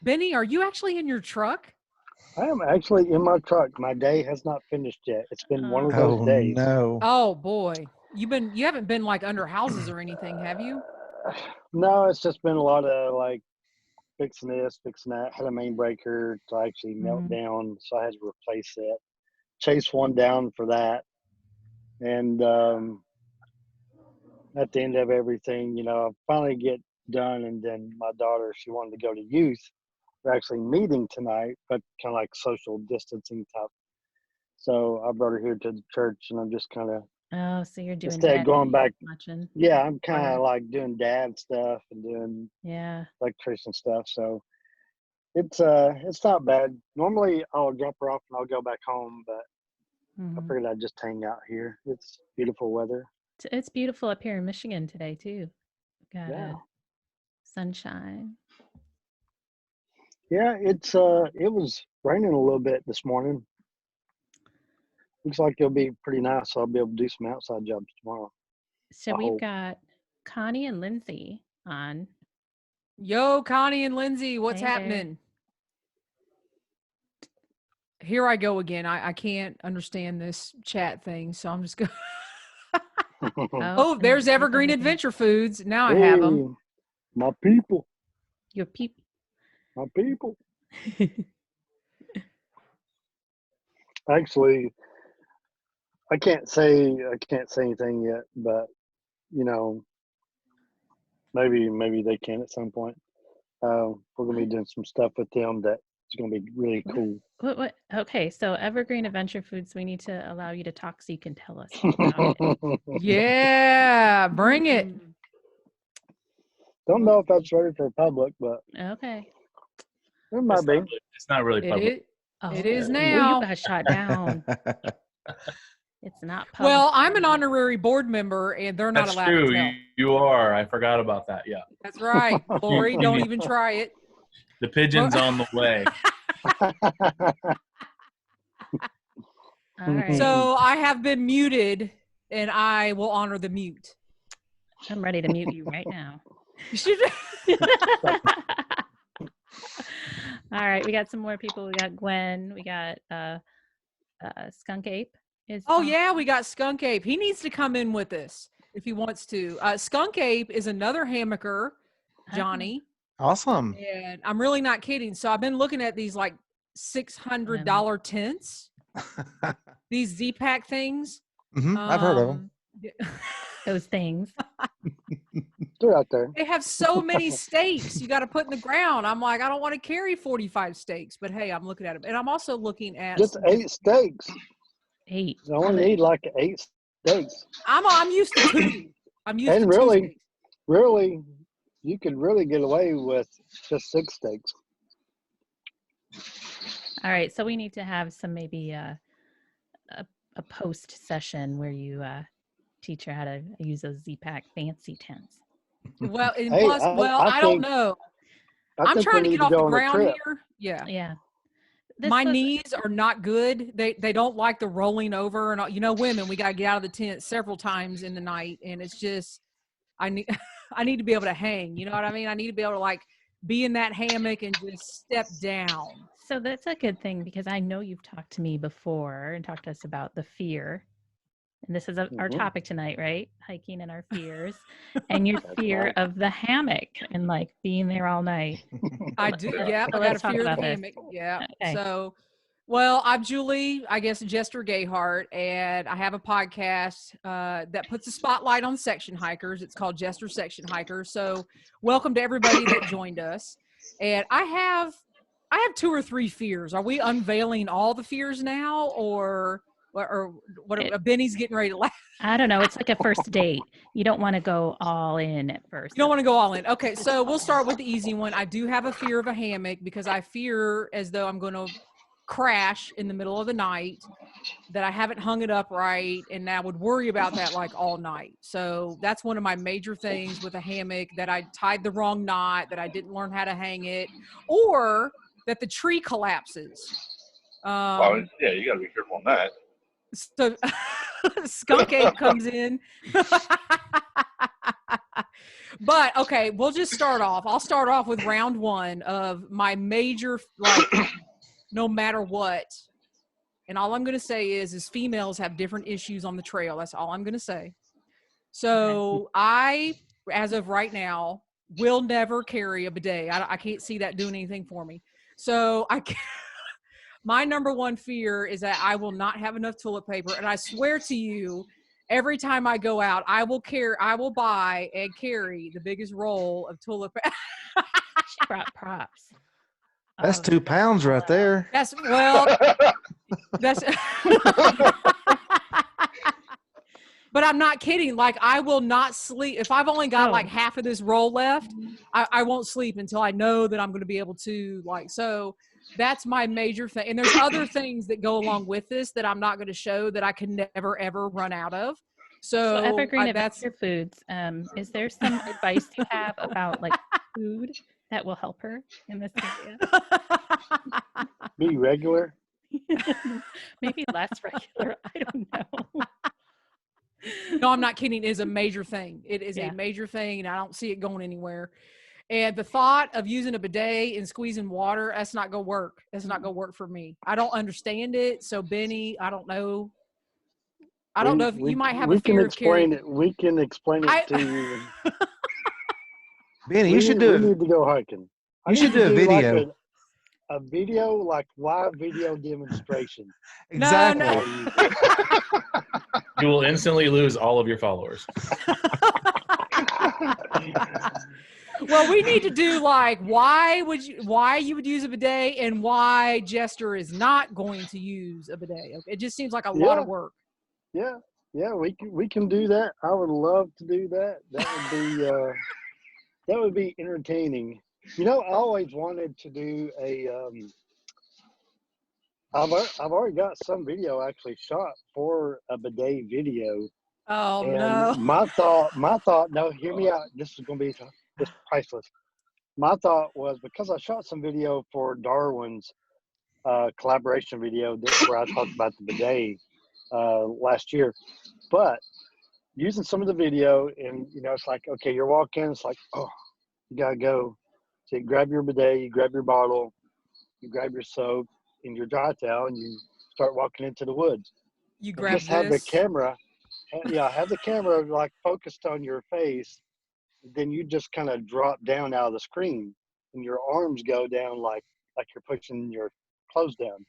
Benny, are you actually in your truck? I am actually in my truck. My day has not finished yet. It's been one of those days. No. Oh boy. You haven't been like under houses or anything, have you? No, it's just been a lot of like fixing this, fixing that. Had a main breaker to actually melt down, so I had to replace it. Chase one down for that. And at the end of everything, I finally get done. And then my daughter, she wanted to go to youth. We're actually meeting tonight, but kind of like social distancing type. So I brought her here to the church, and I'm just kind of, oh, so you're doing instead of going back. Watching. Yeah, I'm kind of like doing dad stuff and doing electrician stuff. So it's not bad. Normally I'll drop her off and I'll go back home, but I figured I'd just hang out here. It's beautiful weather. It's beautiful up here in Michigan today too. Got sunshine. Yeah, it was raining a little bit this morning. Looks like it'll be pretty nice, so I'll be able to do some outside jobs tomorrow. So we've got Connie and Lindsay on. Yo, Connie and Lindsay, what's happening? Here I go again. I can't understand this chat thing, so I'm just going. Oh, there's Evergreen Adventure Foods. Now I have them. My people. Your people. My people. Actually, I can't say anything yet, but maybe they can at some point. We're gonna be doing some stuff with them that's gonna be really cool. What? Okay, so Evergreen Adventure Foods, we need to allow you to talk so you can tell us about it. Yeah, bring it. Don't know if that's ready for public, but okay. It might be. It's not really public. It is now. You got shot down. It's not public. Well, I'm an honorary board member, and they're not allowed to tell. You are. I forgot about that. Yeah. That's right. Lori, don't even try it. The pigeon's on the way. All right. So I have been muted, and I will honor the mute. I'm ready to mute you right now. All right, we got some more people. We got Gwen. We got Skunk Ape. Yeah, we got Skunk Ape. He needs to come in with us if he wants to. Skunk Ape is another hammocker, Johnny. Awesome. And I'm really not kidding. So I've been looking at these like $600 tents. These Z-Pack things. I've heard of them. Those things. They're out there. They have so many stakes you got to put in the ground. I'm like, I don't want to carry 45 stakes, but hey, I'm looking at them. And I'm also looking at just 8 stakes. 8. I only need like 8 stakes. I'm used to 2. I'm used and to really, 2 stakes. Really, you could really get away with just 6 stakes. All right, so we need to have some maybe a post session where you teach her how to use those Z-Pack fancy tents. Well, and plus, I don't know. I'm trying to get off the ground here. Yeah. Yeah. My knees are not good. They don't like the rolling over, and women, we got to get out of the tent several times in the night, and it's just I need to be able to hang. You know what I mean? I need to be able to like be in that hammock and just step down. So that's a good thing, because I know you've talked to me before and talked to us about the fear. And this is our topic tonight, right? Hiking and our fears, and your fear of the hammock and like being there all night. I do. Yeah, I got a fear of the hammock. Yeah. Okay. So, well, I'm Julie, I guess, Jester Gayheart, and I have a podcast that puts a spotlight on section hikers. It's called Jester Section Hikers. So welcome to everybody that joined us. And I have 2 or 3 fears. Are we unveiling all the fears now, or what? Benny's getting ready to laugh. I don't know. It's like a first date. You don't want to go all in at first. You don't want to go all in. Okay, so we'll start with the easy one. I do have a fear of a hammock because I fear as though I'm going to crash in the middle of the night, that I haven't hung it up right, and I would worry about that like all night. So that's one of my major things with a hammock, that I tied the wrong knot, that I didn't learn how to hang it, or that the tree collapses. Yeah, you got to be careful on that. So Skunk Ape comes in. But okay, we'll just start off. I'll start off with round one of my major, like, no matter what. And all I'm going to say is females have different issues on the trail. That's all I'm going to say. So I, as of right now, will never carry a bidet. I can't see that doing anything for me. So my number one fear is that I will not have enough toilet paper. And I swear to you, every time I go out, I will buy and carry the biggest roll of toilet paper. She brought props. That's 2 pounds right there. That's but I'm not kidding. Like, I will not sleep. If I've only got like half of this roll left, I won't sleep until I know that I'm going to be able to, like, so that's my major thing. And there's other things that go along with this that I'm not going to show that I can never, ever run out of. So Evergreen, that's your foods. Is there some advice you have about like food that will help her in this area? Be regular. Maybe less regular. I don't know. No, I'm not kidding. It is a major thing. It is a major thing, and I don't see it going anywhere. And the thought of using a bidet and squeezing water, that's not going to work. That's not going to work for me. I don't understand it. So, Benny, I don't know. I don't know if you might have a fear of carrying it. We can explain it to you. Benny, you should do it. We need to go hiking. You should do a video. Like a video, like live video demonstration. Exactly. No. You will instantly lose all of your followers. Well, we need to do like why you would use a bidet and why Jester is not going to use a bidet. It just seems like a lot of work. Yeah, we can do that. I would love to do that. That would be entertaining. You know, I always wanted to do a. I've already got some video actually shot for a bidet video. Oh, and no. My thought. No, hear me out. This is going to be just priceless. My thought was, because I shot some video for Darwin's collaboration video where I talked about the bidet last year, but using some of the video, and you know, it's like, okay, you're walking, it's like, oh, you gotta go. So you grab your bidet, you grab your bottle, you grab your soap and your dry towel, and you start walking into the woods. You grab just have the camera, have the camera like focused on your face. Then you just kind of drop down out of the screen, and your arms go down like you're pushing your clothes down.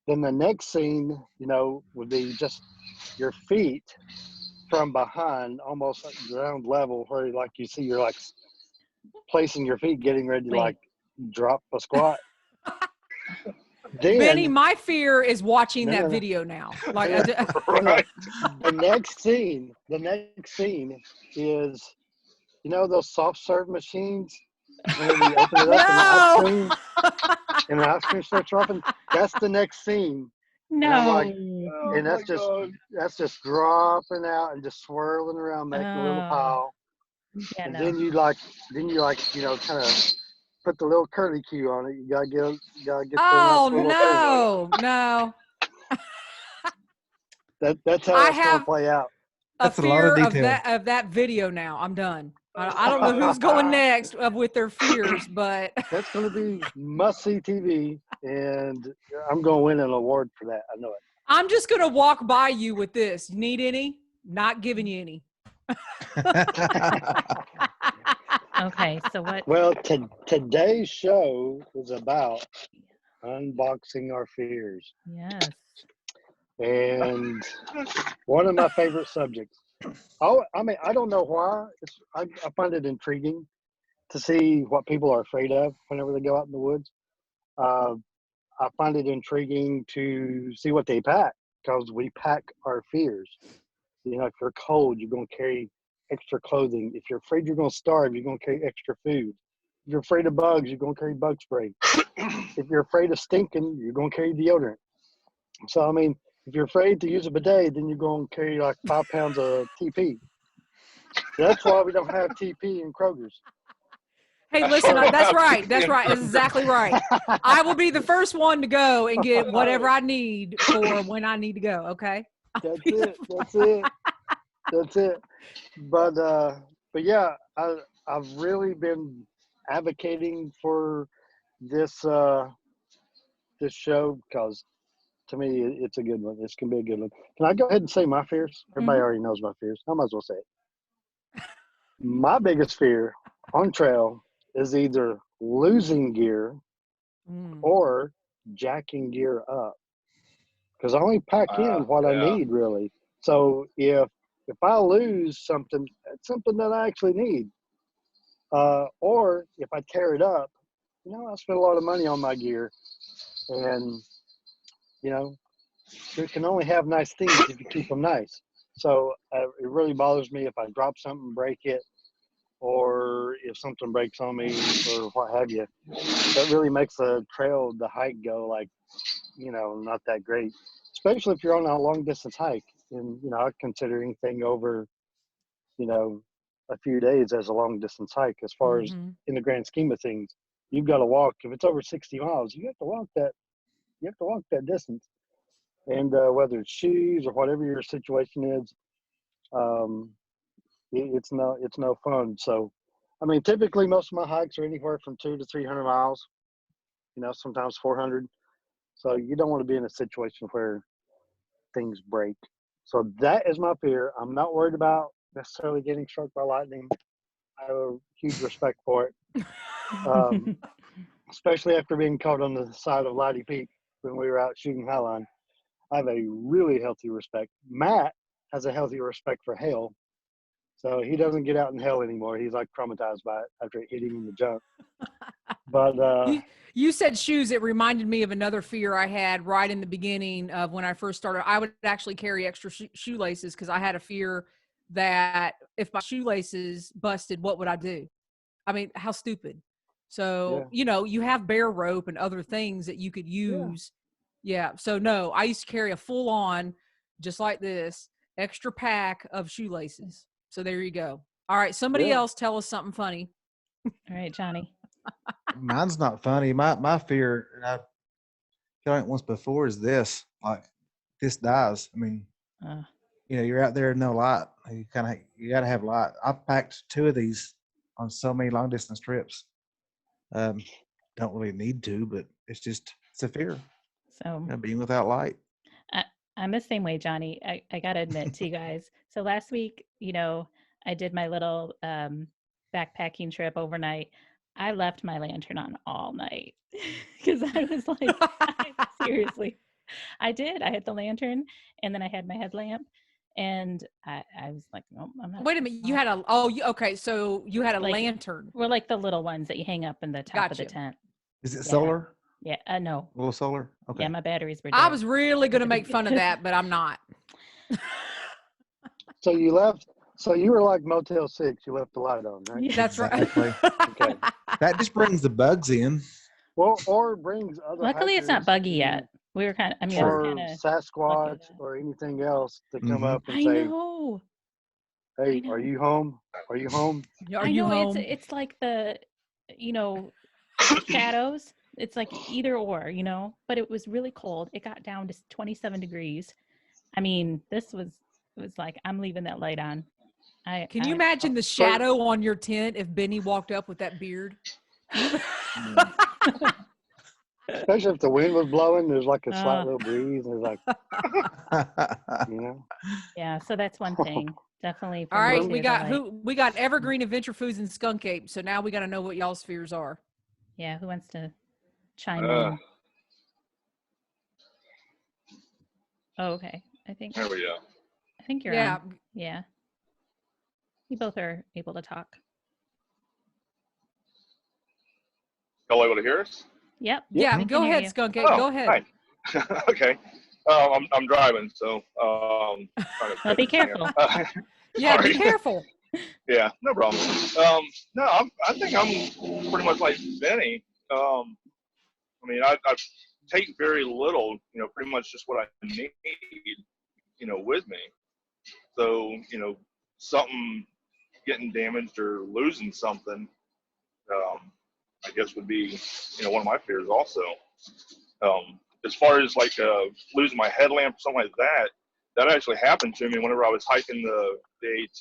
Then the next scene, you know, would be just your feet from behind, almost at ground level, where like you see you're like placing your feet, getting ready to like drop a squat. Then, Benny, my fear is watching that video now. Like, the next scene is, you know, those soft serve machines. When you open it up and the ice cream starts dropping. That's the next scene. No. And that's just dropping out and just swirling around, making a little pile. Yeah, and then you like, you know, kind of put the little curly cue on it. You gotta get. Oh no. That's how it's gonna play out. That's a lot of detail. of that video now. I'm done. I don't know who's going next with their fears, but that's going to be must-see TV, and I'm going to win an award for that. I know it. I'm just going to walk by you with this. Need any? Not giving you any. Okay, so what? Well, today's show is about unboxing our fears. Yes. And one of my favorite subjects. Oh, I mean, I don't know why. I find it intriguing to see what people are afraid of whenever they go out in the woods. I find it intriguing to see what they pack, because we pack our fears. You know, if you're cold, you're going to carry extra clothing. If you're afraid you're going to starve, you're going to carry extra food. If you're afraid of bugs, you're going to carry bug spray. If you're afraid of stinking, you're going to carry deodorant. So, I mean, if you're afraid to use a bidet, then you're going to carry like 5 pounds of TP. That's why we don't have TP in Kroger's. Hey, listen, that's right. That's right. That's exactly right. I will be the first one to go and get whatever I need for when I need to go, okay? That's it. But but yeah, I've really been advocating for this this show because to me it's a good one. This can be a good one. Can I go ahead and say my fears? Everybody already knows my fears. I might as well say it. My biggest fear on trail is either losing gear or jacking gear up, because I only pack in what I need really. So if I lose something, it's something that I actually need. Or if I tear it up, you know, I spend a lot of money on my gear, and you know, you can only have nice things if you keep them nice. So it really bothers me if I drop something, break it, or if something breaks on me or what have you. That really makes the trail, the hike go like, you know, not that great, especially if you're on a long distance hike. And, you know, I consider anything over, you know, a few days as a long distance hike. As far as in the grand scheme of things, you've got to walk. If it's over 60 miles, you have to walk that distance. And whether it's shoes or whatever your situation is, it's no fun. So, I mean, typically most of my hikes are anywhere from 200 to 300 miles. You know, sometimes 400. So you don't want to be in a situation where things break. So that is my fear. I'm not worried about necessarily getting struck by lightning. I have a huge respect for it, especially after being caught on the side of Lighty Peak when we were out shooting highline. I have a really healthy respect. Matt has a healthy respect for hail. So he doesn't get out in hell anymore. He's like traumatized by it after it hit him in the junk. But you said shoes. It reminded me of another fear I had right in the beginning of when I first started. I would actually carry extra shoelaces because I had a fear that if my shoelaces busted, what would I do? I mean, how stupid. So, you know, you have bear rope and other things that you could use. Yeah. So no, I used to carry a full on, just like this, extra pack of shoelaces. So there you go. All right. Somebody else tell us something funny. All right, Johnny. Mine's not funny. My fear, and I've done it once before, is this. Like, this dies. I mean, you know, you're out there, no light. You got to have light. I've packed 2 of these on so many long distance trips. Don't really need to, but it's a fear. So, you know, being without light. I'm the same way, Johnny. I got to admit to you guys. So last week, you know, I did my little backpacking trip overnight. I left my lantern on all night because I was like, seriously, I did. I had the lantern and then I had my headlamp, and I was like, no, I'm not. Wait a minute. You had okay. So you had a lantern. Well, like the little ones that you hang up in the top of the tent. Is it solar? Yeah. No. A little solar? Okay. Yeah, my batteries were dead. I was really going to make fun of that, but I'm not. So you left. So you were like Motel 6. You left the light on, right? Yeah, that's right. Okay. That just brings the bugs in. Well, or brings other. Luckily, it's not buggy yet. We were kind of. I mean, or kind of Sasquatch or anything else to come up and I say, know. "Hey, are you home? Are you home?" Are you home? It's like the, you know, shadows. It's like either or, you know. But it was really cold. It got down to 27 degrees. I mean, it was like, I'm leaving that light on. Can you imagine the shadow on your tent if Benny walked up with that beard? Especially if the wind was blowing, there's like a slight little breeze. There's like, you know. Yeah, so that's one thing. Definitely. All right, we got Evergreen, Adventure Foods, and Skunk Ape. So now we got to know what y'all's fears are. Yeah, who wants to chime in? Oh, okay. I think. There we go. I think you're on. Yeah. You both are able to talk. Y'all able to hear us? Yep. Yeah. Go ahead, Skunk Ape. Go ahead. Okay. I'm driving, so well, be careful. Yeah, be careful. Yeah, no problem. No, I think I'm pretty much like Benny. I mean, I take very little, you know, pretty much just what I need, you know, with me. So, you know, something getting damaged or losing something, I guess would be, you know, one of my fears also. As far as like losing my headlamp or something like that, that actually happened to me whenever I was hiking the AT.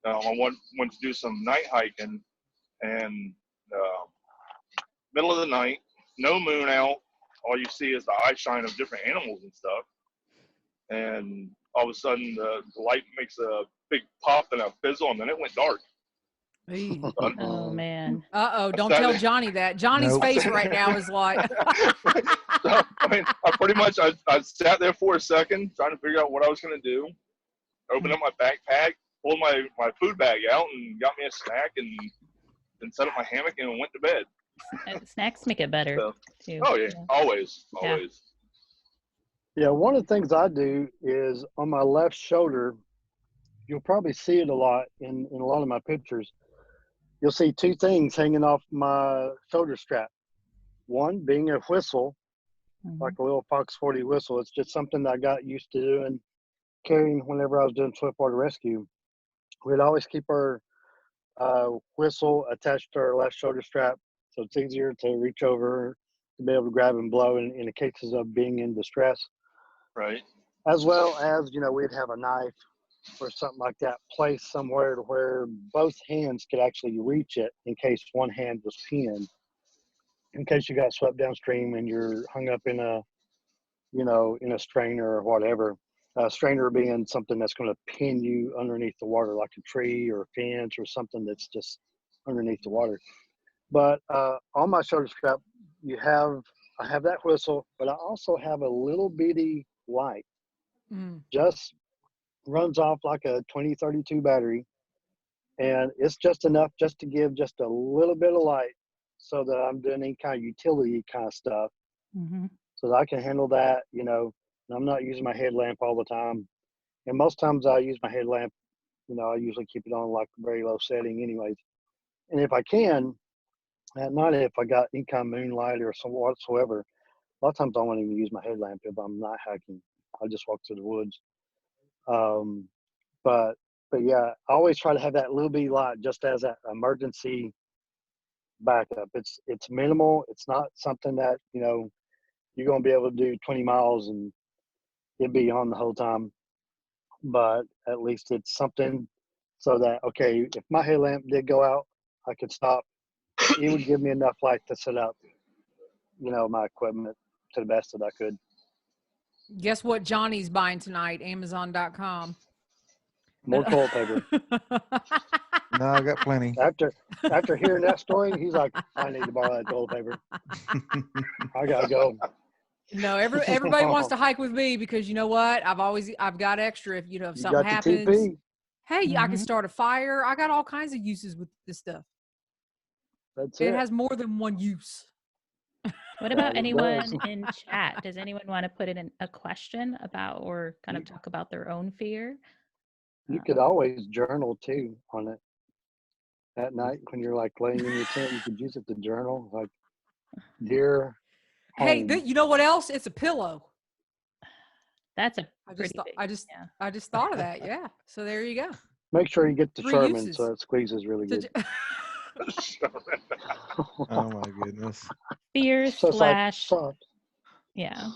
I went to do some night hiking, and middle of the night, no moon out. All you see is the eye shine of different animals and stuff. And all of a sudden, the light makes a big pop and a fizzle, and then it went dark. Oh man. Don't tell Johnny that. Johnny's face right now is like. So, I mean, I sat there for a second trying to figure out what I was going to do. Opened up my backpack, pulled my food bag out, and got me a snack, and then set up my hammock and went to bed. Snacks make it better too. Oh yeah, always. Yeah, one of the things I do is on my left shoulder. You'll probably see it a lot in a lot of my pictures. You'll see two things hanging off my shoulder strap. One being a whistle, like a little Fox 40 whistle. It's just something that I got used to doing, carrying whenever I was doing swiftwater rescue. We'd always keep our whistle attached to our left shoulder strap, so it's easier to reach over to be able to grab and blow in the cases of being in distress. Right. As well as, we'd have a knife or something like that placed somewhere to where both hands could actually reach it in case one hand was pinned. In case you got swept downstream and you're hung up in a, in a strainer or whatever. A strainer being something that's going to pin you underneath the water, like a tree or a fence or something that's just underneath the water. But on my shoulder strap, I have that whistle, but I also have a little bitty light. Just runs off like a 2032 battery, and it's just enough just to give just a little bit of light so that I'm doing any kind of utility kind of stuff, so that I can handle that, and I'm not using my headlamp all the time. And most times I use my headlamp, I usually keep it on like a very low setting anyways. And if I can, at night, if I got any kind of moonlight or some whatsoever, a lot of times I won't even use my headlamp if I'm night hiking. I'll just walk through the woods. But yeah, I always try to have that little bitty light just as an emergency backup. It's minimal. It's not something that, you're going to be able to do 20 miles and it'd be on the whole time. But at least it's something so that, okay, if my headlamp did go out, I could stop. It would give me enough light to set up, my equipment to the best that I could. Guess what Johnny's buying tonight? Amazon.com. More toilet paper. No, I got plenty. After hearing that story, he's like, I need to borrow that toilet paper. I gotta go. No, everybody wants to hike with me because you know what? I've got extra if something happens. Hey, I can start a fire. I got all kinds of uses with this stuff. That's it. It has more than one use. What about anyone in chat? Does anyone want to put in a question about or kind of talk about their own fear? You could always journal too on it at night when you're like laying in your tent. You could use it to journal, like, dear home. Hey, you know what else? It's a pillow. That's I just thought of that. Yeah. So there you go. Make sure you get the 3 Sherman uses. so it squeezes really good. Oh my goodness. Fear So it's like soft. Yeah.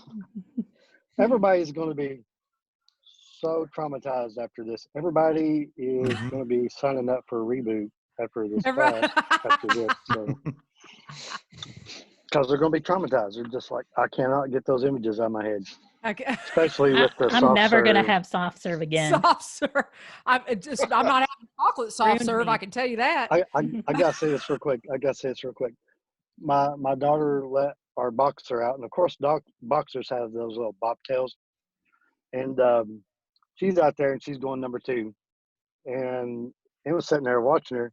Everybody's going to be so traumatized after this. Everybody is going to be signing up for a reboot after this class, after this. So. Because they're going to be traumatized. They're just like, I cannot get those images out of my head. Okay. Especially with the soft I'm never going to serve. have soft serve again. Soft serve. I'm not having chocolate soft serve. I can tell you that. I got to say this real quick. My daughter let our boxer out. And of course, boxers have those little bobtails. And she's out there and she's going number 2. And I was sitting there watching her.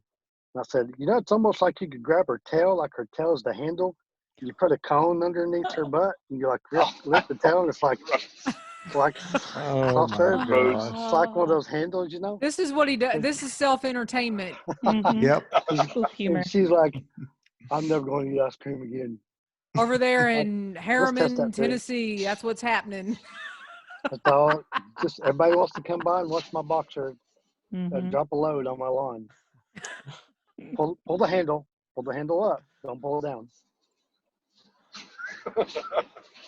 And I said, it's almost like you could grab her tail, like her tail's the handle. You put a cone underneath her butt, and you like lift the tail, and it's like soft serve. It's like one of those handles, This is what he does. This is self-entertainment. Yep. And she's like, I'm never going to eat ice cream again. Over there in Harriman, Tennessee, that's what's happening. That's all. Just everybody wants to come by and watch my boxer drop a load on my lawn. Pull the handle up. Don't pull it down.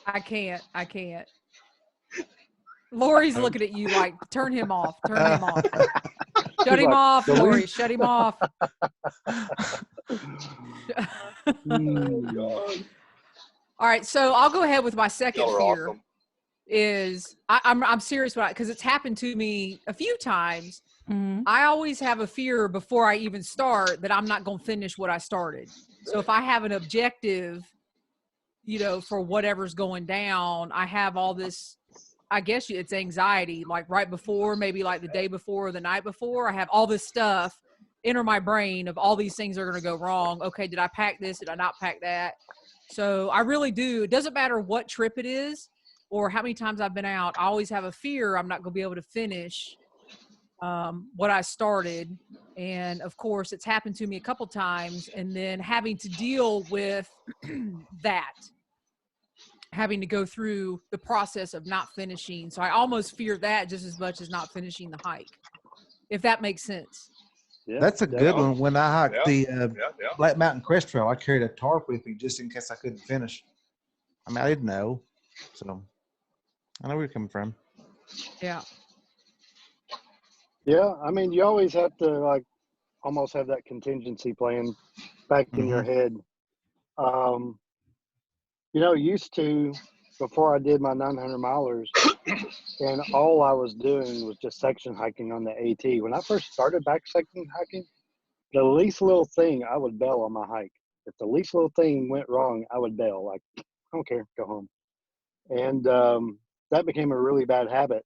I can't. Lori's looking at you like, turn him off. Shut him off, Lori. Shut him off. All right, so I'll go ahead with my second fear. Awesome. Is I'm serious about it because it's happened to me a few times. I always have a fear before I even start that I'm not going to finish what I started. So if I have an objective, for whatever's going down, I have all this, I guess it's anxiety, like right before, maybe like the day before or the night before, I have all this stuff enter my brain of all these things are going to go wrong. Okay, did I pack this? Did I not pack that? So I really do. It doesn't matter what trip it is or how many times I've been out. I always have a fear I'm not going to be able to finish what I started. And of course, it's happened to me a couple times, and then having to deal with that, having to go through the process of not finishing. So I almost fear that just as much as not finishing the hike, if that makes sense. Yeah, that's a good one. When I hiked the Black Mountain Crest Trail, I carried a tarp with me just in case I couldn't finish. I mean, I didn't know. So I know where you're coming from. Yeah. Yeah, I mean, you always have to like almost have that contingency plan back in your head. Used to, before I did my 900 milers, and all I was doing was just section hiking on the AT. When I first started back section hiking, the least little thing, I would bail on my hike. If the least little thing went wrong, I would bail. Like, I don't care, go home. And that became a really bad habit.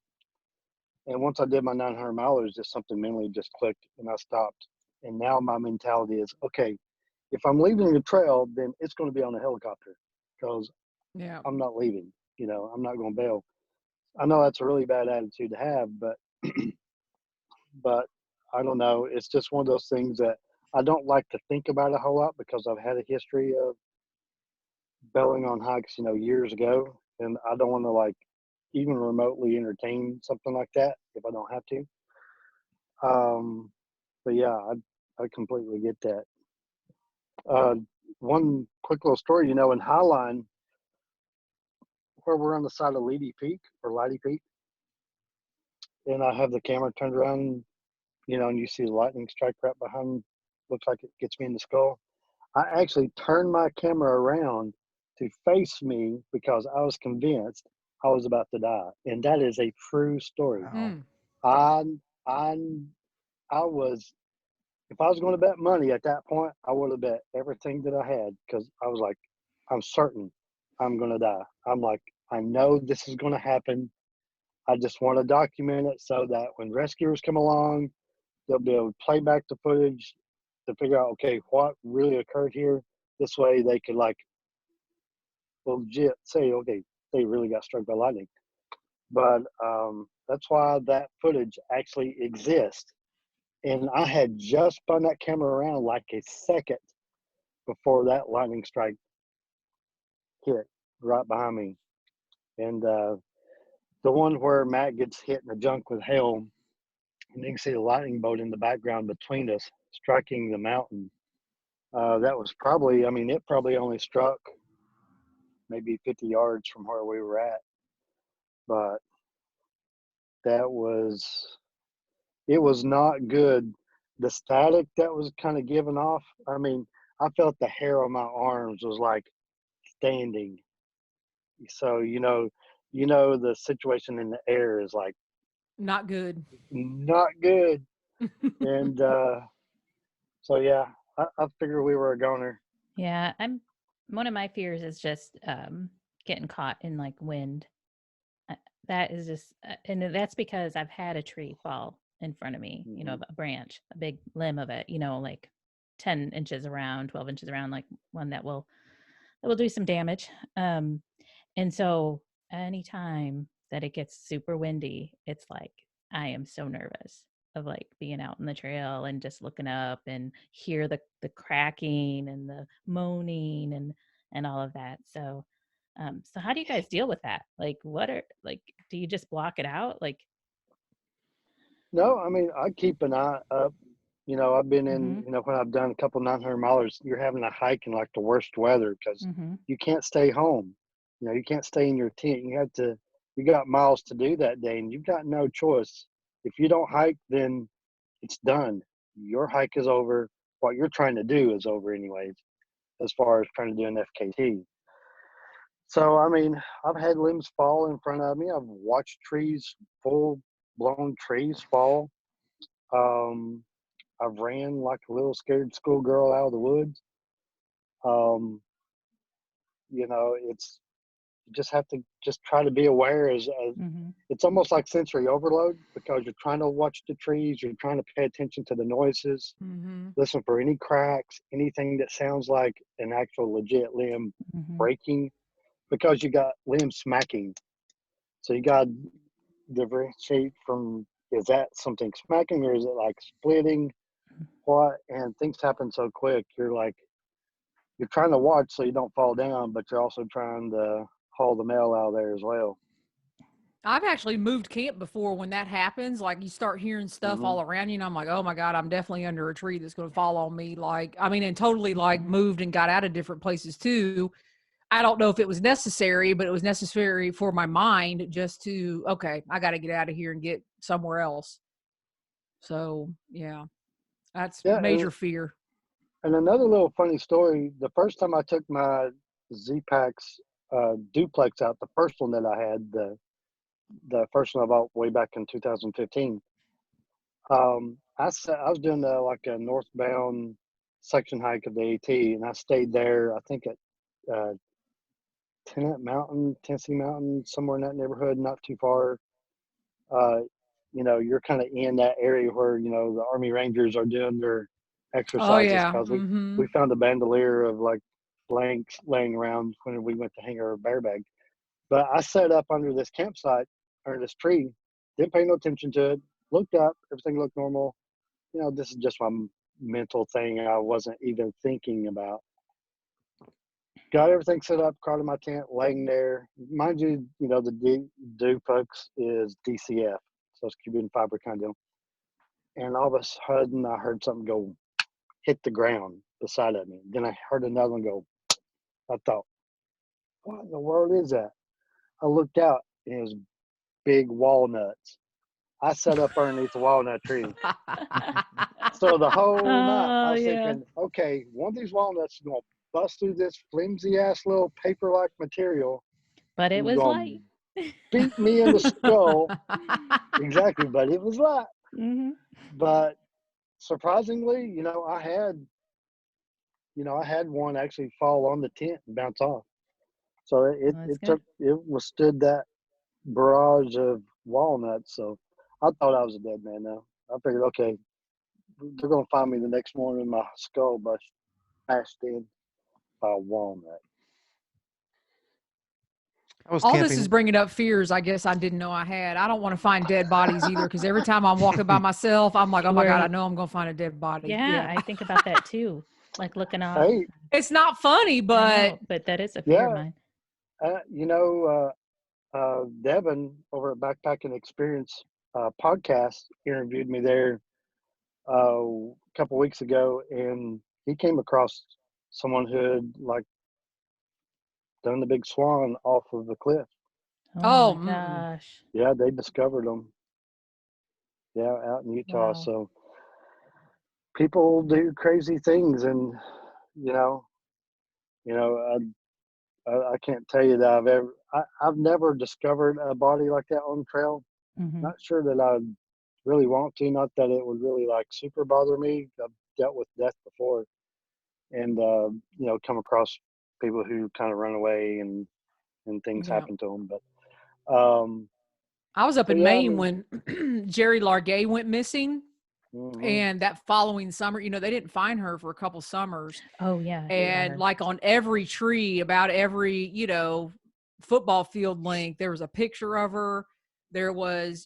And once I did my 900 milers, just something mentally just clicked and I stopped. And now my mentality is, okay, if I'm leaving the trail, then it's going to be on a helicopter because I'm not leaving. I'm not going to bail. I know that's a really bad attitude to have, but I don't know. It's just one of those things that I don't like to think about a whole lot because I've had a history of bailing on hikes, years ago. And I don't want to like even remotely entertain something like that if I don't have to. But yeah, I completely get that. One quick little story, in Highline, where we're on the side of Leidy Peak or Leidy Peak, and I have the camera turned around, and you see the lightning strike right behind, looks like it gets me in the skull. I actually turned my camera around to face me because I was convinced I was about to die. And that is a true story. I was, if I was going to bet money at that point, I would have bet everything that I had because I was like, I'm certain I'm going to die. I'm like, I know this is going to happen. I just want to document it so that when rescuers come along, they'll be able to play back the footage to figure out, okay, what really occurred here. This way they could like legit say, okay, they really got struck by lightning. But that's why that footage actually exists. And I had just spun that camera around like a second before that lightning strike hit right behind me. And the one where Matt gets hit in the junk with hail, and you can see the lightning bolt in the background between us striking the mountain. That was probably, it probably only struck maybe 50 yards from where we were at. But it was not good. The static that was kind of giving off, I felt the hair on my arms was like standing. So, the situation in the air is like not good. Not good. And so, yeah, I figured we were a goner. Yeah, one of my fears is just getting caught in like wind. That is just, and that's because I've had a tree fall in front of me, a branch, a big limb of it, like 10 inches around, 12 inches around, like one that will do some damage. And so anytime that it gets super windy, it's like, I am so nervous of like being out in the trail and just looking up and hear the cracking and the moaning and all of that. So how do you guys deal with that? Like, do you just block it out? Like, no, I keep an eye up. I've been in, when I've done a couple 900 milers, you're having a hike in like the worst weather because you can't stay home. You can't stay in your tent. You got miles to do that day and you've got no choice. If you don't hike, then it's done. Your hike is over. What you're trying to do is over anyways, as far as trying to do an FKT. So, I mean, I've had limbs fall in front of me. I've watched trees, full-blown trees fall. I've ran like a little scared schoolgirl out of the woods. You know, you just have to just try to be aware it's almost like sensory overload, because you're trying to watch the trees, you're trying to pay attention to the noises, listen for any cracks, anything that sounds like an actual legit limb breaking, because you got limbs smacking. So you got to differentiate from, is that something smacking or is it like splitting? What? And things happen so quick. You're trying to watch so you don't fall down, but you're also trying to haul the mail out of there as well. I've actually moved camp before when that happens. Like, you start hearing stuff all around you, and I'm like, oh my God, I'm definitely under a tree that's going to fall on me. Like, I mean, and totally like moved and got out of different places too. I don't know if it was necessary, but it was necessary for my mind just to, okay, I got to get out of here and get somewhere else. So yeah, that's major fear. And another little funny story, the first time I took my Z-Packs duplex out, the first one that I had, the first one I bought way back in 2015, I was doing like a northbound section hike of the AT, and I stayed there, I think at Tennessee Mountain, somewhere in that neighborhood, not too far. You know, you're kind of in that area where, you know, the Army Rangers are doing their exercises, because we found a bandolier of like blanks laying around when we went to hang our bear bag. But I set up under this campsite, or this tree, didn't pay no attention to it, looked up, everything looked normal. You know, this is just my mental thing I wasn't even thinking about. Got everything set up, crawled in my tent, laying there. Mind you, you know, the do folks is DCF, so it's cubic fiber condom. And all of a sudden, I heard something go hit the ground beside of me. Then I heard another one go. I thought, what in the world is that? I looked out, and it was big walnuts. I sat up underneath the walnut tree. So the whole night, I was thinking, okay, one of these walnuts is going to bust through this flimsy ass little paper-like material. But it was light. Beat me in the skull. Exactly, but it was light. But surprisingly, you know, I had one actually fall on the tent and bounce off. So it withstood that barrage of walnuts. So I thought I was a dead man now. I figured, okay, they're going to find me the next morning, my skull bashed in by a walnut. All this is bringing up fears I guess I didn't know I had. I don't want to find dead bodies either, because every time I'm walking by myself, I'm like, oh my God, I know I'm going to find a dead body. Yeah, I think about that too. Like looking off. Hey, it's not funny, but that is a fear of mine. You know, Devin over at Backpacking Experience podcast interviewed me there a couple weeks ago, and he came across someone who had like done the big swan off of the cliff. Oh my gosh. Yeah, they discovered them. Yeah, out in Utah. Wow. So people do crazy things, and I can't tell you that I've never discovered a body like that on the trail. Not sure that I really want to. Not that it would really like super bother me. I've dealt with death before, and come across people who kind of run away and things happen to them. But I was up in Maine when Jerry Largay went missing. And that following summer, they didn't find her for a couple summers. Oh yeah. And like on every tree, about every, football field length, there was a picture of her. There was,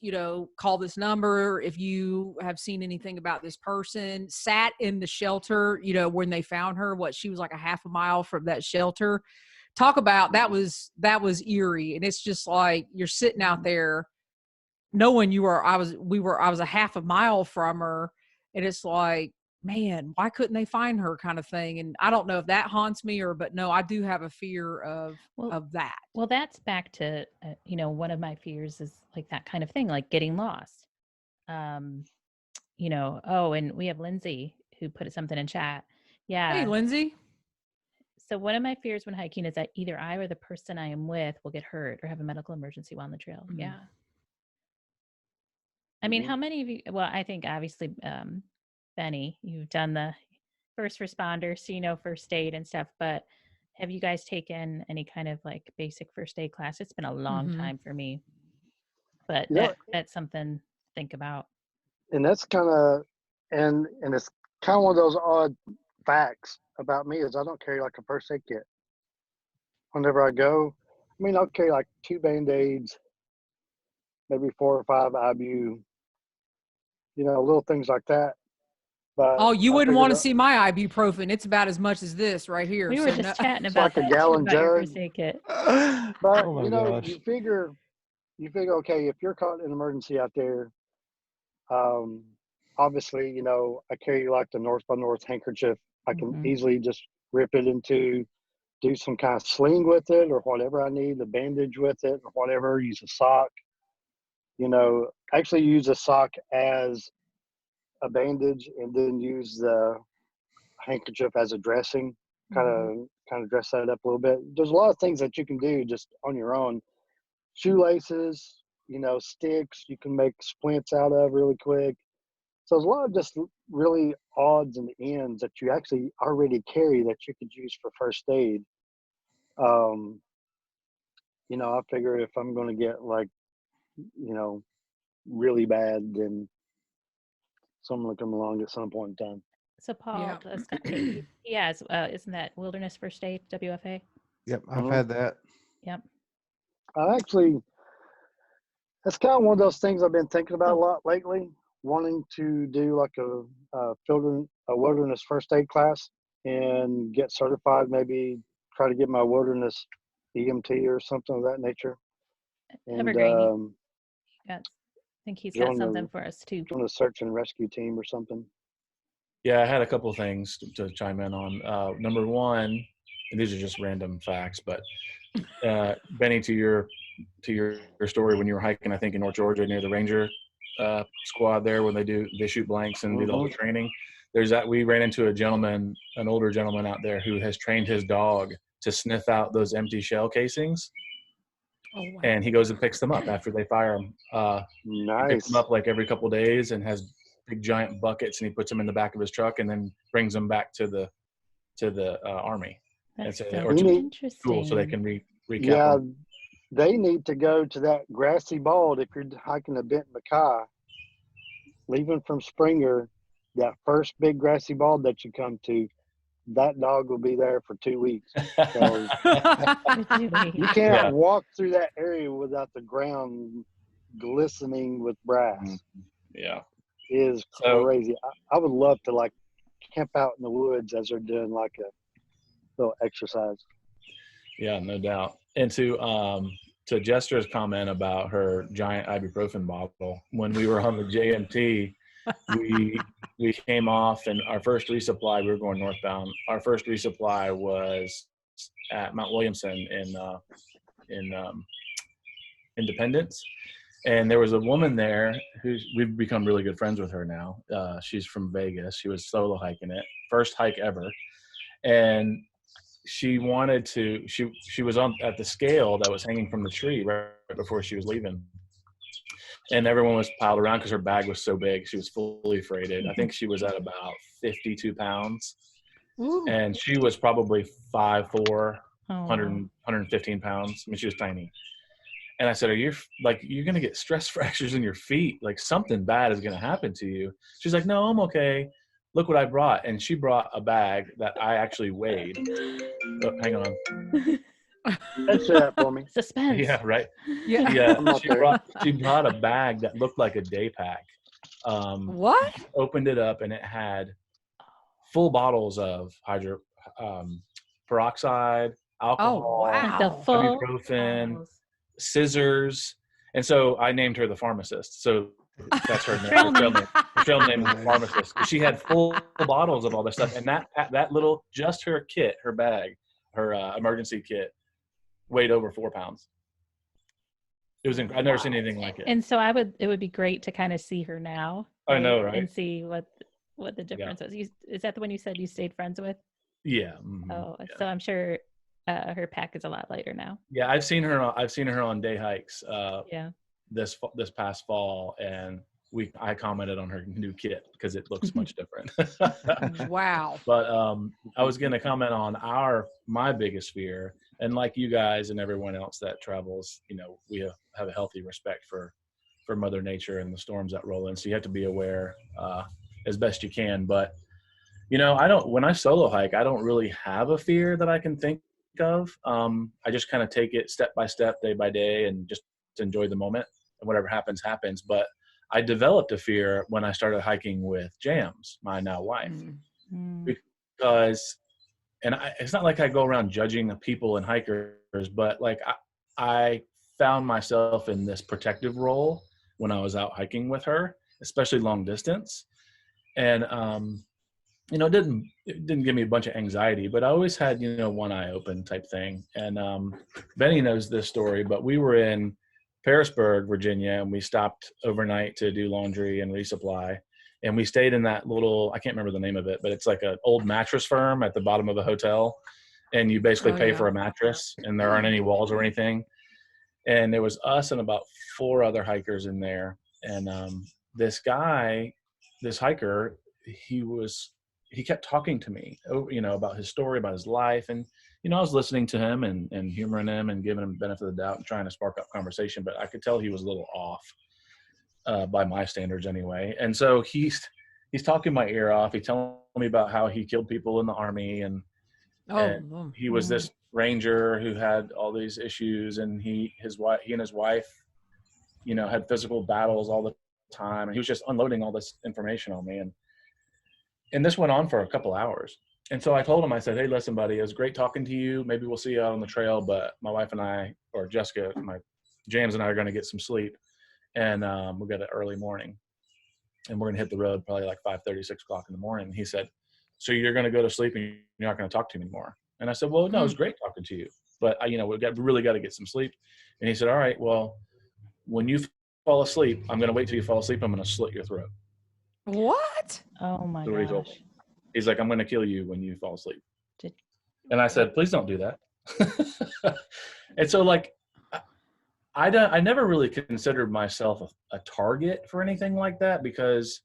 call this number if you have seen anything about this person. Sat in the shelter, when they found her. She was like a half a mile from that shelter. Talk about that was eerie. And it's just like you're sitting out there knowing I was a half a mile from her, and it's like, man, why couldn't they find her, kind of thing. And I don't know if that haunts me but no, I do have a fear of that. Well, that's back to, one of my fears is like that kind of thing, like getting lost. you know, oh, and we have Lindsay who put something in chat. Yeah. Hey, Lindsay. So one of my fears when hiking is that either I or the person I am with will get hurt or have a medical emergency while on the trail. Mm-hmm. Yeah. I mean, how many of you, well, I think obviously, Benny, you've done the first responders, so you know first aid and stuff, but have you guys taken any kind of like basic first aid class? It's been a long time for me, but that's something to think about. And that's kind of, and it's kind of one of those odd facts about me is I don't carry like a first aid kit. Whenever I go, I mean, I'll carry like 2 Band-Aids, maybe 4 or 5 IBU, you know, little things like that. But you wouldn't want to see my ibuprofen. It's about as much as this right here. We were just chatting about like a gallon jug. Your first aid kit. But you know, you figure, okay, if you're caught in an emergency out there, obviously, you know, I carry like the North by North handkerchief. I can easily just rip it into, do some kind of sling with it or whatever I need, the bandage with it or whatever, use a sock, you know, actually use a sock as a bandage and then use the handkerchief as a dressing, kind of dress that up a little bit. There's a lot of things that you can do just on your own. Shoelaces, you know, sticks you can make splints out of really quick. So there's a lot of just really odds and ends that you actually already carry that you could use for first aid. You know, I figure if I'm going to get like, you know, really bad, then someone will come along at some point in time. So Paul, he has, isn't that Wilderness First Aid, WFA? Yep, I've had that. Yep. That's kind of one of those things I've been thinking about a lot lately, wanting to do like a wilderness first aid class and get certified, maybe try to get my wilderness EMT or something of that nature. And Evergreen. I think he's got something for us too. On a search and rescue team or something. Yeah, I had a couple of things to chime in on. Number one, and these are just random facts, but Benny, to your story when you were hiking, I think in North Georgia near the Ranger squad there, when they shoot blanks and do the whole training. We ran into an older gentleman out there who has trained his dog to sniff out those empty shell casings. Oh, wow. And he goes and picks them up after they fire them. Nice. He picks them up like every couple of days and has big giant buckets, and he puts them in the back of his truck and then brings them back to the army. That's so interesting. School so they can recap. Yeah, them. They need to go to that grassy bald if you're hiking the Bent Mackay, leaving from Springer, that first big grassy bald that you come to. That dog will be there for 2 weeks. So you can't walk through that area without the ground glistening with brass. Yeah. It is crazy. I would love to like camp out in the woods as they're doing like a little exercise. Yeah, no doubt. And to Jester's comment about her giant ibuprofen bottle, when we were on the JMT, we came off, and our first resupply, we were going northbound. Our first resupply was at Mount Williamson in Independence, and there was a woman there who we've become really good friends with her now. She's from Vegas. She was solo hiking it, first hike ever, and she wanted to. She was at the scale that was hanging from the tree right before she was leaving. And everyone was piled around because her bag was so big. She was fully freighted. I think she was at about 52 pounds. Ooh. And she was probably 5'4", 115 pounds. I mean, she was tiny. And I said, you're going to get stress fractures in your feet. Like something bad is going to happen to you. She's like, no, I'm okay. Look what I brought. And she brought a bag that I actually weighed. Oh, hang on. Answer that for me. Suspense. Yeah, right. Yeah. She brought a bag that looked like a day pack. What? Opened it up and it had full bottles of peroxide, alcohol, ibuprofen, scissors, and so I named her the pharmacist. So that's her name. Her trail name is the pharmacist. She had full bottles of all this stuff, and that little, just her kit, her bag, her emergency kit, weighed over 4 pounds. It was I've never seen anything like it. And so it would be great to kind of see her now I know, right? And see what the difference was. Is that the one you said you stayed friends with? Yeah. Mm-hmm. Oh, so I'm sure her pack is a lot lighter now. Yeah, I've seen her on day hikes. Yeah. This past fall, and I commented on her new kit because it looks much different. Wow. But I was going to comment on my biggest fear, and like you guys and everyone else that travels, we have a healthy respect for Mother Nature and the storms that roll in. So you have to be aware as best you can. But when I solo hike, I don't really have a fear that I can think of. I just kind of take it step by step, day by day, and just enjoy the moment, and whatever happens. But I developed a fear when I started hiking with Jams, my now wife, because, it's not like I go around judging the people and hikers, but like I found myself in this protective role when I was out hiking with her, especially long distance. And, it didn't give me a bunch of anxiety, but I always had, one eye open type thing. And Benny knows this story, but we were in Harrisburg, Virginia, and we stopped overnight to do laundry and resupply. And we stayed in that little, I can't remember the name of it, but it's like an old mattress firm at the bottom of a hotel. And you basically pay for a mattress, and there aren't any walls or anything. And there was us and about 4 other hikers in there. And this hiker, he kept talking to me, about his story, about his life. And, I was listening to him and humoring him and giving him the benefit of the doubt and trying to spark up conversation, but I could tell he was a little off by my standards anyway. And so he's talking my ear off. He's telling me about how he killed people in the Army, and he was this ranger who had all these issues, and he and his wife, had physical battles all the time. And he was just unloading all this information on me. And this went on for a couple hours. And so I told him, I said, hey, listen, buddy, it was great talking to you. Maybe we'll see you out on the trail, but my wife and I, or Jessica, my James and I, are going to get some sleep. And we'll get an early morning. And we're going to hit the road probably like 5:30, 6 o'clock in the morning. And he said, so you're going to go to sleep and you're not going to talk to me anymore? And I said, well, no, it was great talking to you, but we really got to get some sleep. And he said, all right, well, when you fall asleep, I'm going to wait till you fall asleep. I'm going to slit your throat. What? Oh my gosh. He's like, I'm going to kill you when you fall asleep. And I said, please don't do that. And so like, I never really considered myself a target for anything like that, because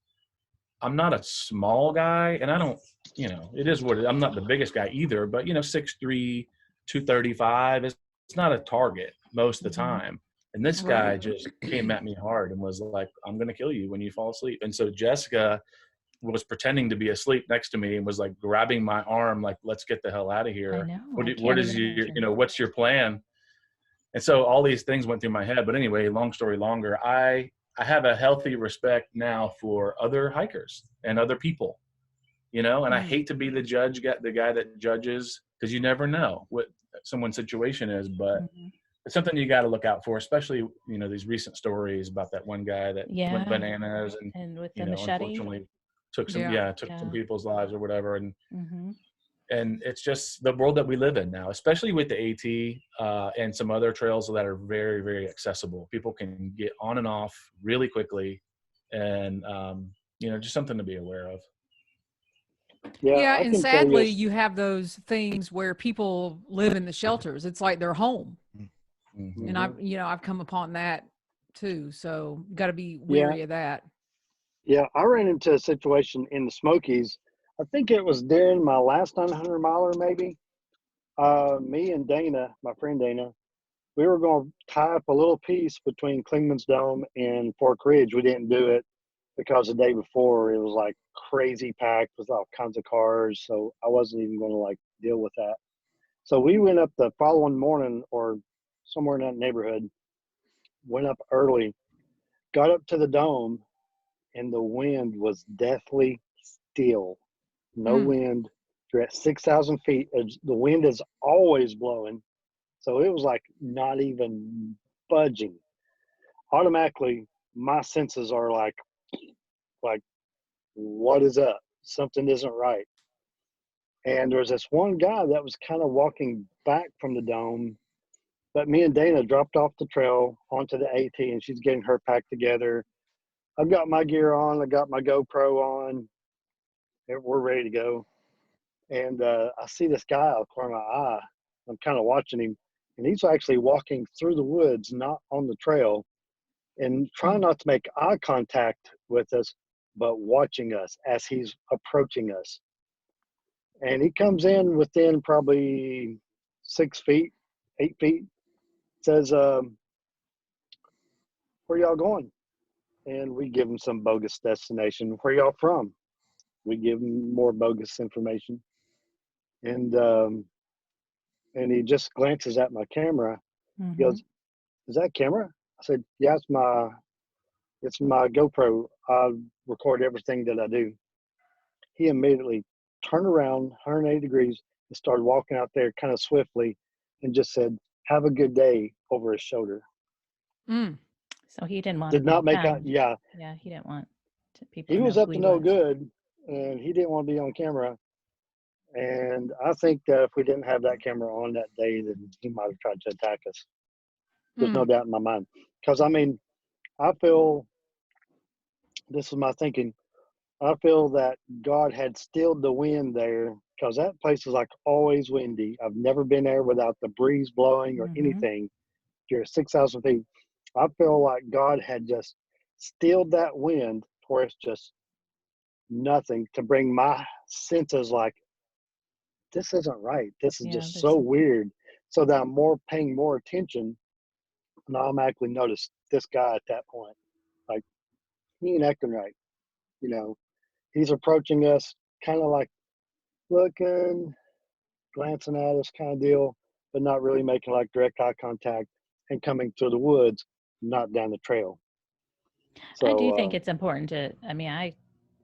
I'm not a small guy, and I don't, it is what I'm not the biggest guy either, but 6'3", 235 it's not a target most of the time. And this guy just came at me hard and was like, I'm going to kill you when you fall asleep. And so Jessica was pretending to be asleep next to me and was like grabbing my arm, like, let's get the hell out of here. What is what's your plan? And so all these things went through my head. But anyway, long story longer, I have a healthy respect now for other hikers and other people, and I hate to be the guy that judges, because you never know what someone's situation is, but it's something you got to look out for, especially, these recent stories about that one guy that went bananas and with the machete, unfortunately took some people's lives or whatever. And and it's just the world that we live in now, especially with the AT and some other trails that are very, very accessible. People can get on and off really quickly, and just something to be aware of. Yeah, and sadly, you have those things where people live in the shelters. It's like their home. And I've come upon that too. So you got to be wary of that. Yeah, I ran into a situation in the Smokies. I think it was during my last 900 miler, maybe. Me and Dana, my friend Dana, we were going to tie up a little piece between Klingman's Dome and Fork Ridge. We didn't do it because the day before it was like crazy packed with all kinds of cars. So I wasn't even going to like deal with that. So we went up the following morning, or somewhere in that neighborhood, went up early, got up to the dome, and the wind was deathly still. No wind. You're at 6,000 feet. The wind is always blowing. So it was like not even budging. Automatically, my senses are like, what is up? Something isn't right. And there was this one guy that was kind of walking back from the dome, but me and Dana dropped off the trail onto the AT, and she's getting her packed together. I've got my gear on. I got my GoPro on. We're ready to go. And I see this guy out of the corner of my eye. I'm kind of watching him, and he's actually walking through the woods, not on the trail, and trying not to make eye contact with us, but watching us as he's approaching us. And he comes in within probably 6 feet, 8 feet, says, where y'all going? And we give him some bogus destination. Where y'all from? We give him more bogus information. And he just glances at my camera. Mm-hmm. He goes, is that camera? I said, yeah, it's my GoPro. I record everything that I do. He immediately turned around 180 degrees and started walking out there kind of swiftly and just said, have a good day, over his shoulder. Mm. So he didn't want Did not make out. Yeah. Yeah, he didn't want people. He was up to no good, and he didn't want to be on camera. And I think that if we didn't have that camera on that day, then he might have tried to attack us. There's no doubt in my mind. Because, I mean, I feel, this is my thinking, I feel that God had stilled the wind there, because that place is like always windy. I've never been there without the breeze blowing or anything. You're 6,000 feet. I feel like God had just stilled that wind where it's just nothing, to bring my senses like, this isn't right. This is just so weird. So that I'm paying more attention, and I automatically notice this guy at that point. Like, he ain't acting right. You know, he's approaching us kind of like looking, glancing at us kind of deal, but not really making like direct eye contact, and coming through the woods, not down the trail. So, I do think it's important to,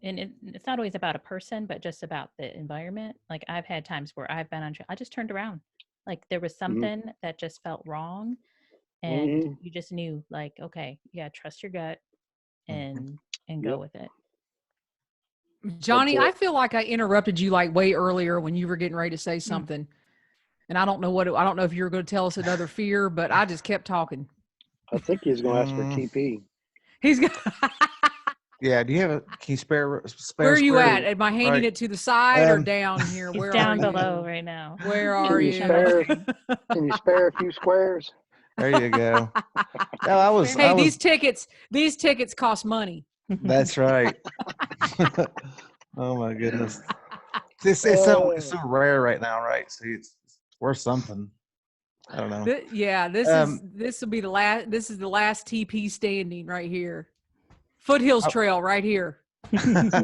it's not always about a person, but just about the environment. Like, I've had times where I've been on trail, I just turned around. Like, there was something that just felt wrong, and you just knew, like, okay, you gotta trust your gut and go with it. Johnny, I feel like I interrupted you like way earlier when you were getting ready to say something. And I don't know I don't know if you were going to tell us another fear, but I just kept talking. I think he's going to ask for TP. He's going Yeah, do you have can you spare Where are you at? Am I handing it to the side or down here? Where down are you? below right now. Where are you? Can you spare a few squares? There you go. No, these tickets cost money. That's right. Oh my goodness. It's so rare right now, right? See, it's worth something. I don't know. This will be the last. This is the last TP standing right here. Foothills Trail right here. That's